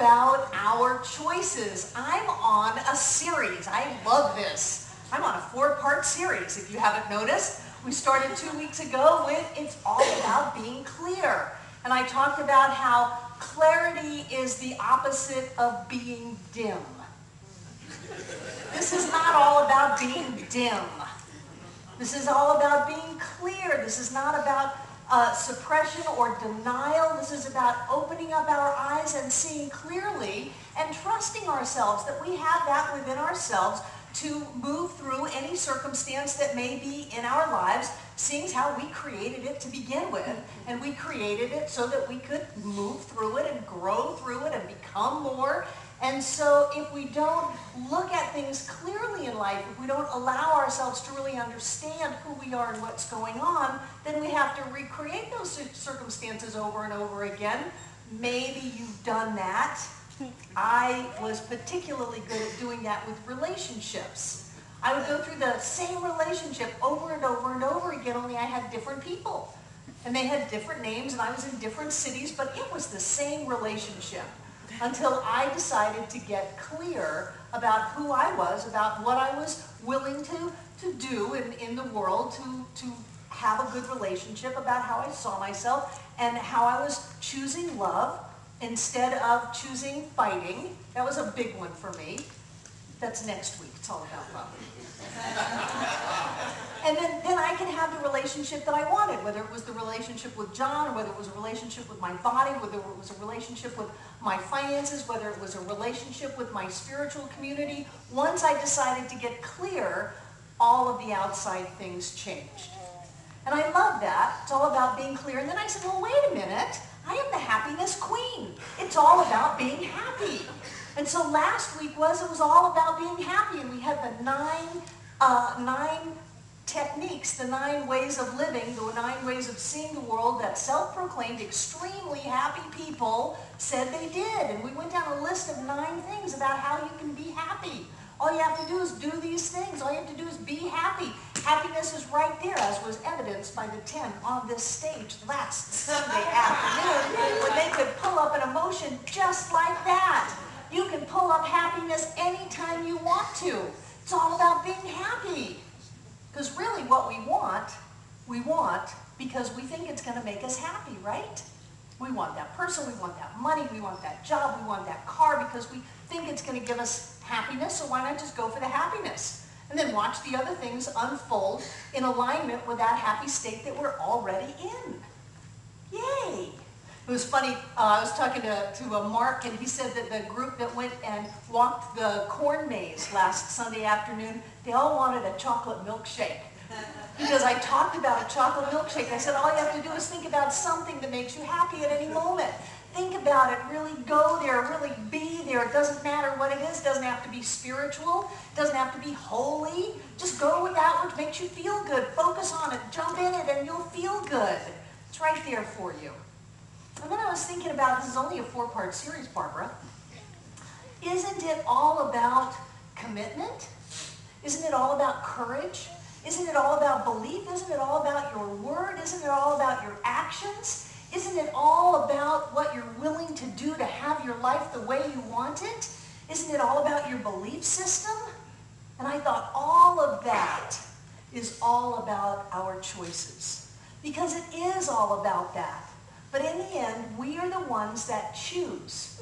about our choices. I'm on a series. I love this. I'm on a 4-part series, if you haven't noticed. We started 2 weeks ago with It's All About Being Clear. And I talked about how clarity is the opposite of being dim. This is not all about being dim. This is all about being clear. This is not about suppression or denial. This is about opening up our eyes and seeing clearly and trusting ourselves that we have that within ourselves to move through any circumstance that may be in our lives, seeing how we created it to begin with, and we created it so that we could move through it and grow through it and become more. And so if we don't look at things clearly in life, if we don't allow ourselves to really understand who we are and what's going on, then we have to recreate those circumstances over and over again. Maybe you've done that. I was particularly good at doing that with relationships. I would go through the same relationship over and over and over again, only I had different people. And they had different names, and I was in different cities, but it was the same relationship. Until I decided to get clear about who I was, about what I was willing to do in the world to have a good relationship, about how I saw myself, and how I was choosing love instead of choosing fighting. That was a big one for me. That's next week. It's all about love. And then I can have the relationship that I wanted, whether it was the relationship with John, or whether it was a relationship with my body, whether it was a relationship with my finances, whether it was a relationship with my spiritual community. Once I decided to get clear, all of the outside things changed. And I love that. It's all about being clear. And then I said, well, wait a minute. I am the happiness queen. It's all about being happy. And so last week it was all about being happy. And we had the nine techniques, the 9 ways of living, the 9 ways of seeing the world that self-proclaimed extremely happy people said they did. And we went down a list of 9 things about how you can be happy. All you have to do is do these things. All you have to do is be happy. Happiness is right there, as was evidenced by the 10 on this stage last Sunday afternoon, when they could pull up an emotion just like that. You can pull up happiness anytime you want to. It's all about being happy. Because really what we want because we think it's going to make us happy, right? We want that person, we want that money, we want that job, we want that car because we think it's going to give us happiness, so why not just go for the happiness? And then watch the other things unfold in alignment with that happy state that we're already in. Yay! It was funny, I was talking to Mark, and he said that the group that went and walked the corn maze last Sunday afternoon, they all wanted a chocolate milkshake. Because I talked about a chocolate milkshake. I said, all you have to do is think about something that makes you happy at any moment. Think about it, really go there, really be there. It doesn't matter what it is. It doesn't have to be spiritual. It doesn't have to be holy. Just go with that which makes you feel good. Focus on it, jump in it, and you'll feel good. It's right there for you. And then I was thinking about, this is only a 4-part series, Barbara. Isn't it all about commitment? Isn't it all about courage? Isn't it all about belief? Isn't it all about your word? Isn't it all about your actions? Isn't it all about what you're willing to do to have your life the way you want it? Isn't it all about your belief system? And I thought all of that is all about our choices. Because it is all about that. But in the end, we are the ones that choose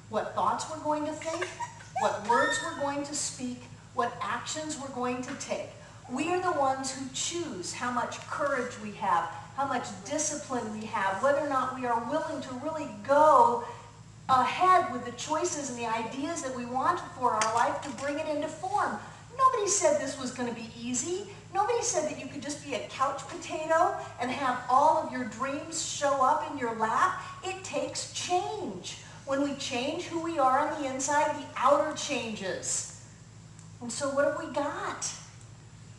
what thoughts we're going to think, what words we're going to speak, what actions we're going to take. We are the ones who choose how much courage we have, how much discipline we have, whether or not we are willing to really go ahead with the choices and the ideas that we want for our life to bring it into form. Nobody said this was going to be easy. Nobody said that you could just be a couch potato and have all of your dreams show up in your lap. It takes change. When we change who we are on the inside, the outer changes. And so what have we got?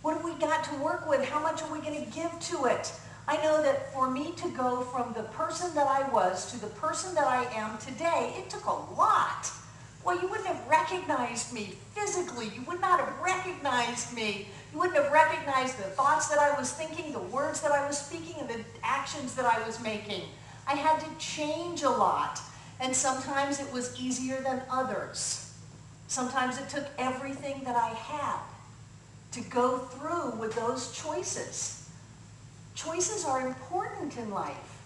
What have we got to work with? How much are we going to give to it? I know that for me to go from the person that I was to the person that I am today, it took a lot. Well, you wouldn't have recognized me physically. You would not have recognized me. You wouldn't have recognized the thoughts that I was thinking, the words that I was speaking, and the actions that I was making. I had to change a lot. And sometimes it was easier than others. Sometimes it took everything that I had to go through with those choices. Choices are important in life.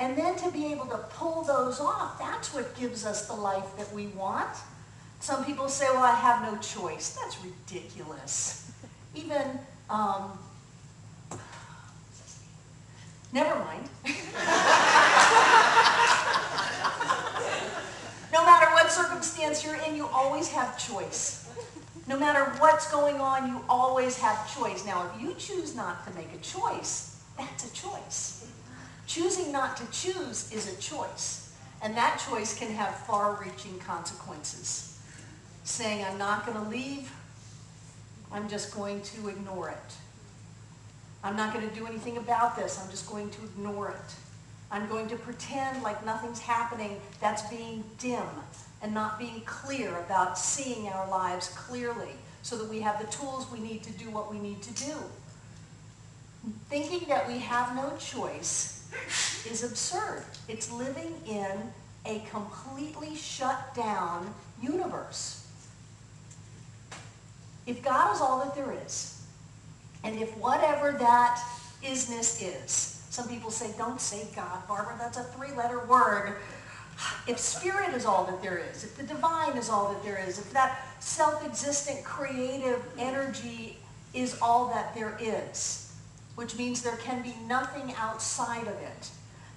And then to be able to pull those off, that's what gives us the life that we want. Some people say, well, I have no choice. That's ridiculous. Even, never mind. No matter what circumstance you're in, you always have choice. No matter what's going on, you always have choice. Now, if you choose not to make a choice, that's a choice. Choosing not to choose is a choice. And that choice can have far-reaching consequences. Saying, I'm not going to leave, I'm just going to ignore it. I'm not going to do anything about this, I'm just going to ignore it. I'm going to pretend like nothing's happening. That's being dim and not being clear about seeing our lives clearly so that we have the tools we need to do what we need to do. Thinking that we have no choice is absurd. It's living in a completely shut down universe. If God is all that there is, and if whatever that isness is, some people say, don't say God, Barbara, that's a three-letter word. If spirit is all that there is, if the divine is all that there is, if that self-existent creative energy is all that there is, which means there can be nothing outside of it,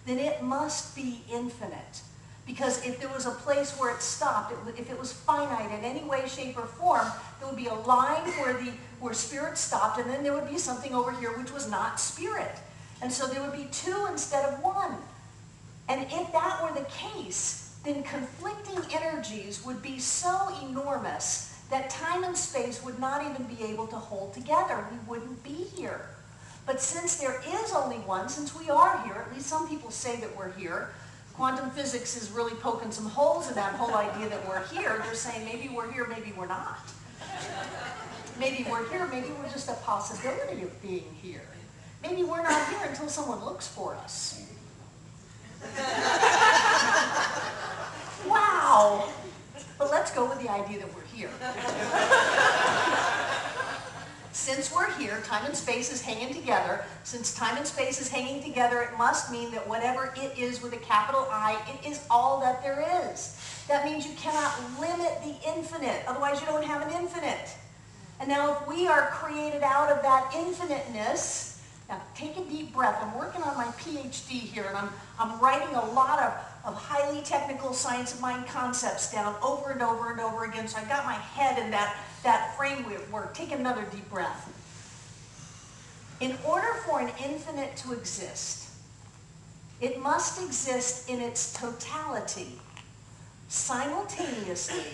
then it must be infinite. Because if there was a place where it stopped, if it was finite in any way, shape, or form, there would be a line where spirit stopped, and then there would be something over here which was not spirit. And so there would be two instead of one. And if that were the case, then conflicting energies would be so enormous that time and space would not even be able to hold together. We wouldn't be here. But since there is only one, since we are here, at least some people say that we're here, quantum physics is really poking some holes in that whole idea that we're here. They're saying maybe we're here, maybe we're not. Maybe we're here, maybe we're just a possibility of being here. Maybe we're not here until someone looks for us. Wow! But let's go with the idea that we're here. Since we're here, time and space is hanging together. Since time and space is hanging together, it must mean that whatever it is with a capital I, it is all that there is. That means you cannot limit the infinite. Otherwise, you don't have an infinite. And now if we are created out of that infiniteness, now take a deep breath. I'm working on my PhD here, and I'm writing a lot of highly technical science of mind concepts down over and over and over again, so I got my head in that framework. Take another deep breath. In order for an infinite to exist, it must exist in its totality, simultaneously,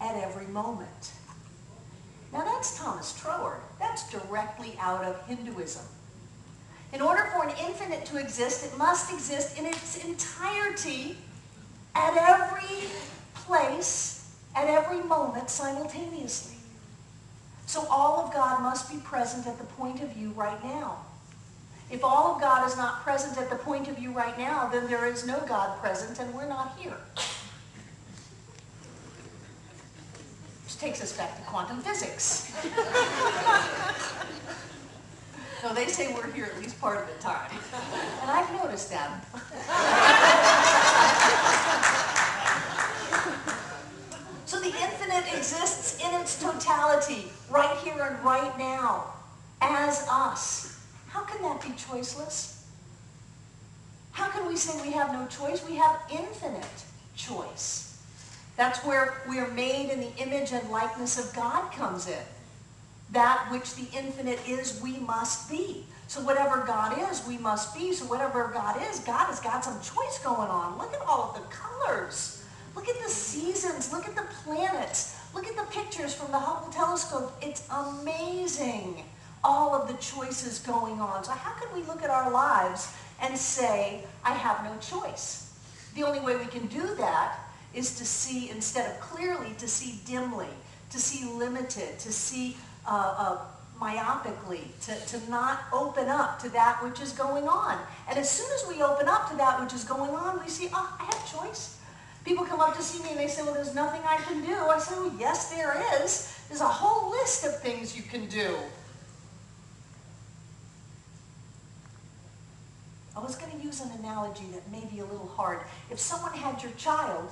at every moment. Now that's Thomas Troward. That's directly out of Hinduism. In order for an infinite to exist, it must exist in its entirety, at every place, at every moment, simultaneously. So all of God must be present at the point of view right now. If all of God is not present at the point of view right now, then there is no God present and we're not here. Which takes us back to quantum physics. No, they say we're here at least part of the time. And I've noticed that. So the infinite exists in its totality, right here and right now, as us. How can that be choiceless? How can we say we have no choice? We have infinite choice. That's where we are made in the image and likeness of God comes in. That which the infinite is, we must be. So whatever God is, we must be. So whatever God is, God has got some choice going on. Look at all of the colors. Look at the seasons. Look at the planets. Look at the pictures from the Hubble telescope. It's amazing, all of the choices going on. So how can we look at our lives and say, I have no choice? The only way we can do that is to see, instead of clearly, to see dimly, to see limited, to see myopically, to not open up to that which is going on. And as soon as we open up to that which is going on, we see, oh, I have choice. People come up to see me and they say, well, there's nothing I can do. I say, well, yes, there is. There's a whole list of things you can do. I was going to use an analogy that may be a little hard. If someone had your child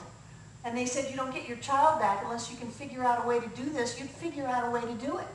and they said you don't get your child back unless you can figure out a way to do this, you'd figure out a way to do it.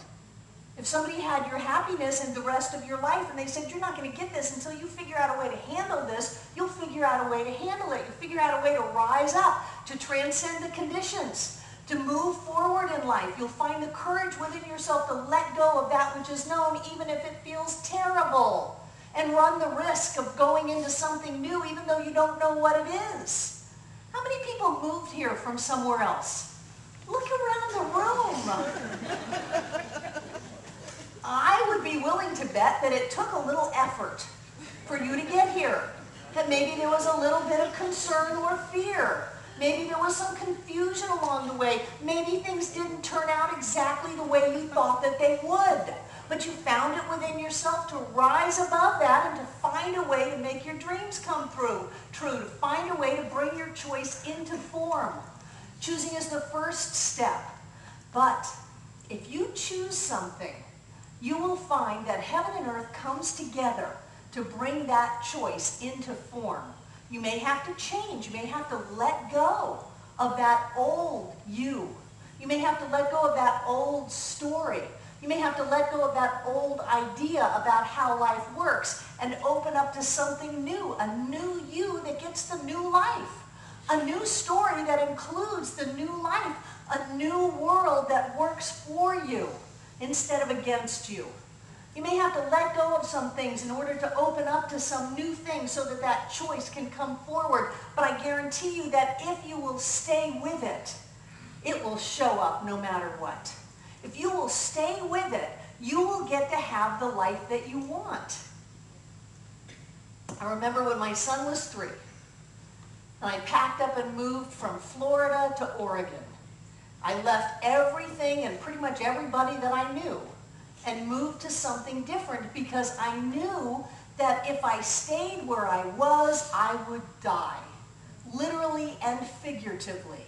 If somebody had your happiness and the rest of your life and they said you're not going to get this until you figure out a way to handle this, you'll figure out a way to handle it. You'll figure out a way to rise up, to transcend the conditions, to move forward in life. You'll find the courage within yourself to let go of that which is known, even if it feels terrible, and run the risk of going into something new even though you don't know what it is. How many people moved here from somewhere else? Look around the room. I would be willing to bet that it took a little effort for you to get here. That maybe there was a little bit of concern or fear. Maybe there was some confusion along the way. Maybe things didn't turn out exactly the way you thought that they would. But you found it within yourself to rise above that and to find a way to make your dreams come true, to find a way to bring your choice into form. Choosing is the first step. But if you choose something, you will find that heaven and earth comes together to bring that choice into form. You may have to change. You may have to let go of that old you. You may have to let go of that old story. You may have to let go of that old idea about how life works and open up to something new, a new you that gets the new life, a new story that includes the new life, a new world that works for you instead of against you. You may have to let go of some things in order to open up to some new things so that that choice can come forward. But I guarantee you that if you will stay with it, it will show up no matter what. If you will stay with it, you will get to have the life that you want. I remember when my son was 3, and I packed up and moved from Florida to Oregon. I left everything and pretty much everybody that I knew and moved to something different because I knew that if I stayed where I was, I would die, literally and figuratively.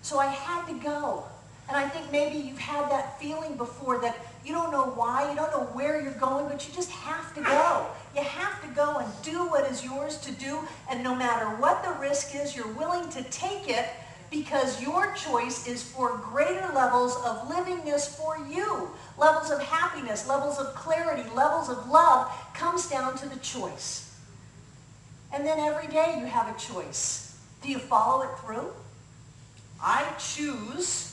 So I had to go. And I think maybe you've had that feeling before that you don't know why, you don't know where you're going, but you just have to go. You have to go and do what is yours to do, and no matter what the risk is, you're willing to take it because your choice is for greater levels of livingness for you. Levels of happiness, levels of clarity, levels of love comes down to the choice. And then every day you have a choice. Do you follow it through? I choose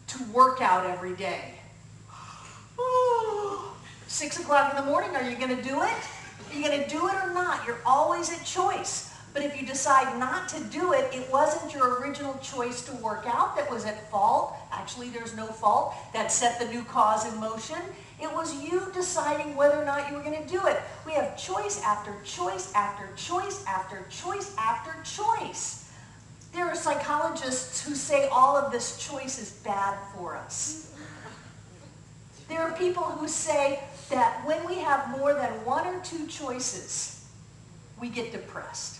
to work out every day. 6 o'clock in the morning, are you going to do it? Are you going to do it or not? You're always at choice. But if you decide not to do it, it wasn't your original choice to work out that was at fault. Actually, there's no fault. That set the new cause in motion. It was you deciding whether or not you were going to do it. We have choice after choice after choice after choice after choice. There are psychologists who say all of this choice is bad for us. There are people who say that when we have more than 1 or 2 choices, we get depressed.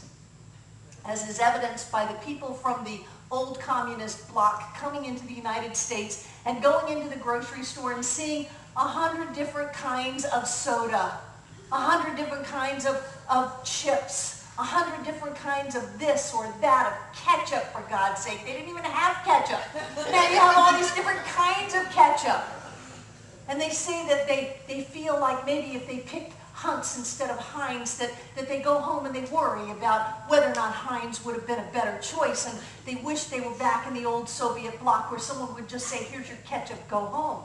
As is evidenced by the people from the old communist bloc coming into the United States and going into the grocery store and seeing 100 different kinds of soda, 100 different kinds of chips, 100 different kinds of this or that, of ketchup, for God's sake. They didn't even have ketchup. Now you have all these different kinds of ketchup. And they say that they feel like maybe if they picked Hunt's instead of Heinz, that they go home and they worry about whether or not Heinz would have been a better choice. And they wish they were back in the old Soviet bloc where someone would just say, here's your ketchup, go home.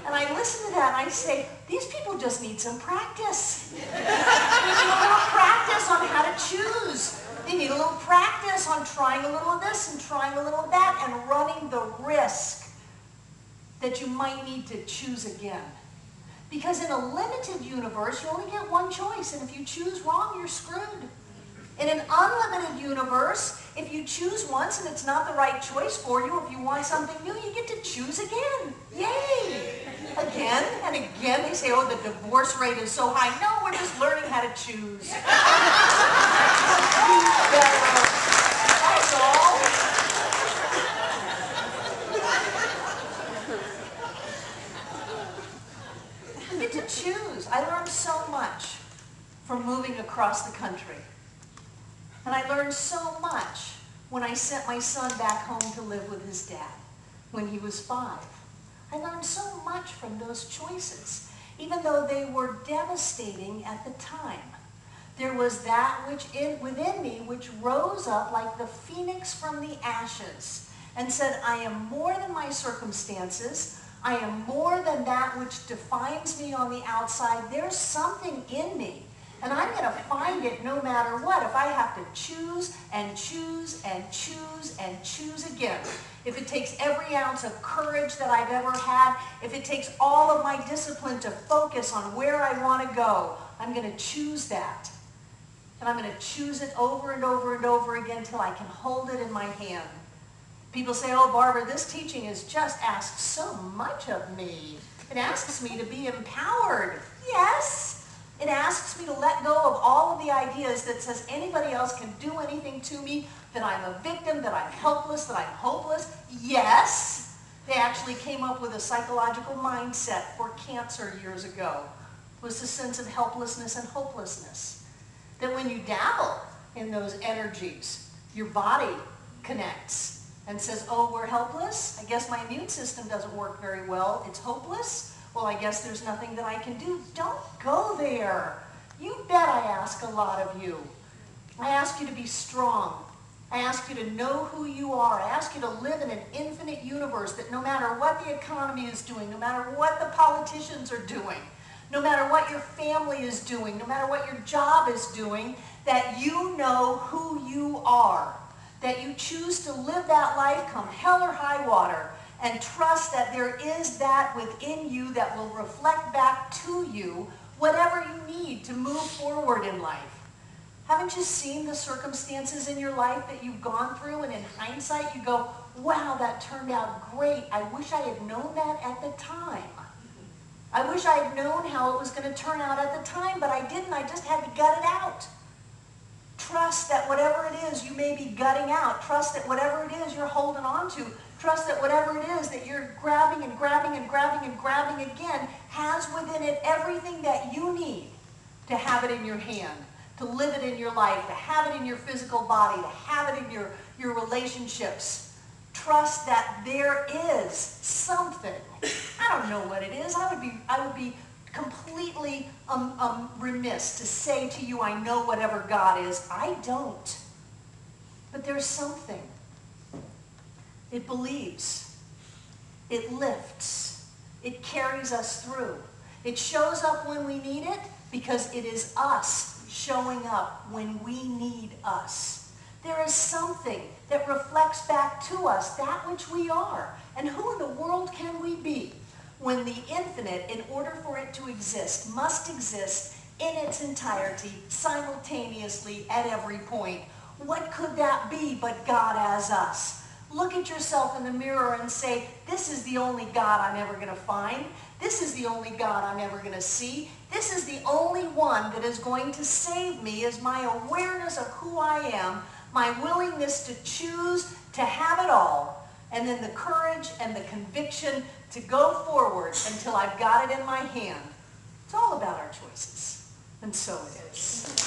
And I listen to that and I say, these people just need some practice. They need a little practice on how to choose. They need a little practice on trying a little of this and trying a little of that and running the risk that you might need to choose again. Because in a limited universe, you only get one choice, and if you choose wrong, you're screwed. In an unlimited universe, if you choose once and it's not the right choice for you, if you want something new, you get to choose again. Yay! Again and again. They say, oh, the divorce rate is so high. No, we're just learning how to choose. Choose better. That's all. I get to choose. I learned so much from moving across the country. And I learned so much when I sent my son back home to live with his dad when he was 5. I learned so much from those choices, even though they were devastating at the time. There was that within me which rose up like the phoenix from the ashes and said, I am more than my circumstances. I am more than that which defines me on the outside. There's something in me, and I'm going to find it no matter what. If I have to choose and choose and choose and choose again, if it takes every ounce of courage that I've ever had, if it takes all of my discipline to focus on where I want to go, I'm going to choose that. And I'm going to choose it over and over and over again until I can hold it in my hand. People say, oh, Barbara, this teaching is just asks so much of me. It asks me to be empowered. Yes. It asks me to let go of all of the ideas that says anybody else can do anything to me, that I'm a victim, that I'm helpless, that I'm hopeless. Yes. They actually came up with a psychological mindset for cancer years ago. It was the sense of helplessness and hopelessness. That when you dabble in those energies, your body connects and says, oh, we're helpless? I guess my immune system doesn't work very well. It's hopeless? Well, I guess there's nothing that I can do. Don't go there. You bet I ask a lot of you. I ask you to be strong. I ask you to know who you are. I ask you to live in an infinite universe that no matter what the economy is doing, no matter what the politicians are doing, no matter what your family is doing, no matter what your job is doing, that you know who you are, that you choose to live that life come hell or high water, and trust that there is that within you that will reflect back to you whatever you need to move forward in life. Haven't you seen the circumstances in your life that you've gone through, and in hindsight you go, wow, that turned out great. I wish I had known that at the time. I wish I had known how it was going to turn out at the time, but I didn't. I just had to gut it out. Trust that whatever it is you may be gutting out, trust that whatever it is you're holding on to, trust that whatever it is that you're grabbing and grabbing and grabbing and grabbing again has within it everything that you need to have it in your hand, to live it in your life, to have it in your physical body, to have it in your relationships. Trust that there is something. I don't know what it is. I would be completely remiss to say to you, I know whatever God is. I don't. But there's something. It believes. It lifts. It carries us through. It shows up when we need it because it is us showing up when we need us. There is something that reflects back to us that which we are. And who in the world can we be when the infinite, in order for it to exist, must exist in its entirety, simultaneously, at every point? What could that be but God as us? Look at yourself in the mirror and say, this is the only God I'm ever going to find. This is the only God I'm ever going to see. This is the only one that is going to save me, is my awareness of who I am, my willingness to choose to have it all, and then the courage and the conviction to go forward until I've got it in my hand. It's all about our choices. And so it is.